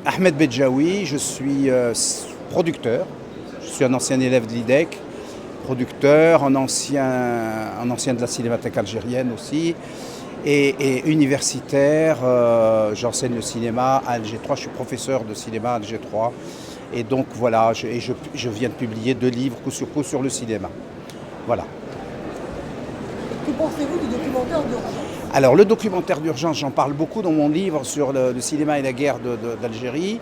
Ahmed Bedjaoui, je suis producteur. Je suis un ancien élève de l'IDEC, producteur, un ancien de la Cinémathèque algérienne aussi, et universitaire. J'enseigne le cinéma à LG3, je suis professeur de cinéma à LG3. Et donc voilà, je viens de publier 2 livres coup sur coup sur le cinéma. Voilà. Que pensez-vous du documentaire d'urgence? Alors le documentaire d'urgence, j'en parle beaucoup dans mon livre sur le cinéma et la guerre d'Algérie,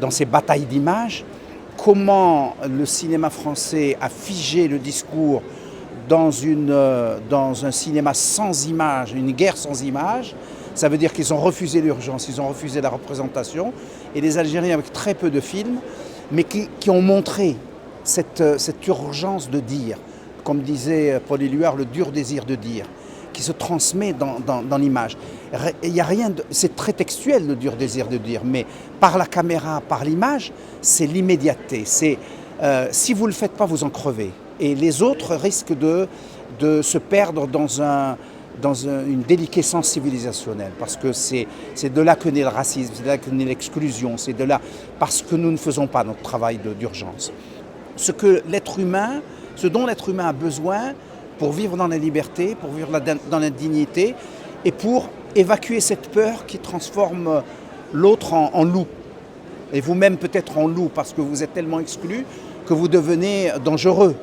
dans ces batailles d'images. Comment le cinéma français a figé le discours dans un cinéma sans images, une guerre sans images. Ça veut dire qu'ils ont refusé l'urgence, ils ont refusé la représentation. Et les Algériens avec très peu de films, mais qui ont montré cette urgence de dire, comme disait Paul Éluard, le dur désir de dire, qui se transmet dans l'image. Il y a rien c'est très textuel le dur désir de dire, mais par la caméra, par l'image, c'est l'immédiateté. Si vous ne le faites pas, vous en crevez. Et les autres risquent de se perdre dans une déliquescence civilisationnelle, parce que c'est de là que naît le racisme, c'est de là que naît l'exclusion, c'est de là parce que nous ne faisons pas notre travail d'urgence. Ce dont l'être humain a besoin pour vivre dans la liberté, pour vivre dans la dignité et pour évacuer cette peur qui transforme l'autre en loup. Et vous-même peut-être en loup parce que vous êtes tellement exclu que vous devenez dangereux.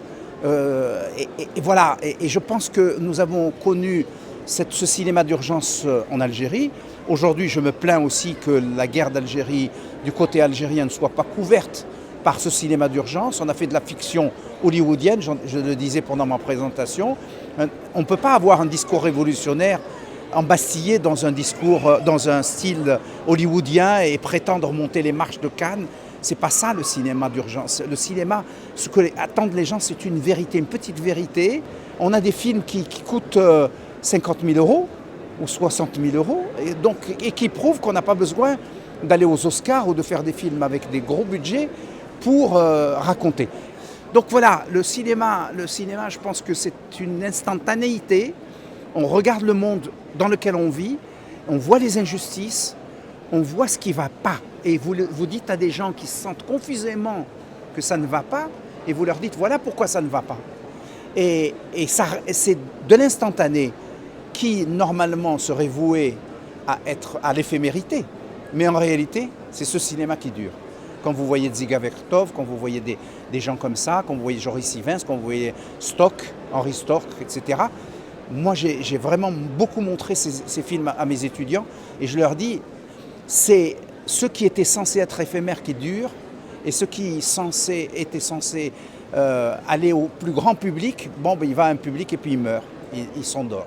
Et voilà, et je pense que nous avons connu ce cinéma d'urgence en Algérie. Aujourd'hui, je me plains aussi que la guerre d'Algérie, du côté algérien, ne soit pas couverte par ce cinéma d'urgence. On a fait de la fiction hollywoodienne, je le disais pendant ma présentation. On ne peut pas avoir un discours révolutionnaire embastillé dans un style hollywoodien et prétendre monter les marches de Cannes. C'est pas ça le cinéma d'urgence. Le cinéma, ce que attendent les gens, c'est une vérité, une petite vérité. On a des films qui coûtent 50 000 euros ou 60 000 euros et qui prouvent qu'on n'a pas besoin d'aller aux Oscars ou de faire des films avec des gros budgets pour raconter. Donc voilà, le cinéma, je pense que c'est une instantanéité. On regarde le monde dans lequel on vit, on voit les injustices, on voit ce qui ne va pas. Et vous dites à des gens qui se sentent confusément que ça ne va pas, et vous leur dites voilà pourquoi ça ne va pas. Et c'est de l'instantané qui normalement serait voué à l'éphémérité. Mais en réalité, c'est ce cinéma qui dure. Quand vous voyez Dziga Vertov, quand vous voyez des gens comme ça, quand vous voyez Joris Ivens, quand vous voyez Henri Storck, etc. Moi, j'ai vraiment beaucoup montré ces films à mes étudiants et je leur dis, c'est ce qui était censé être éphémère qui dure et ce qui était censé aller au plus grand public, il va à un public et puis il meurt, il s'endort.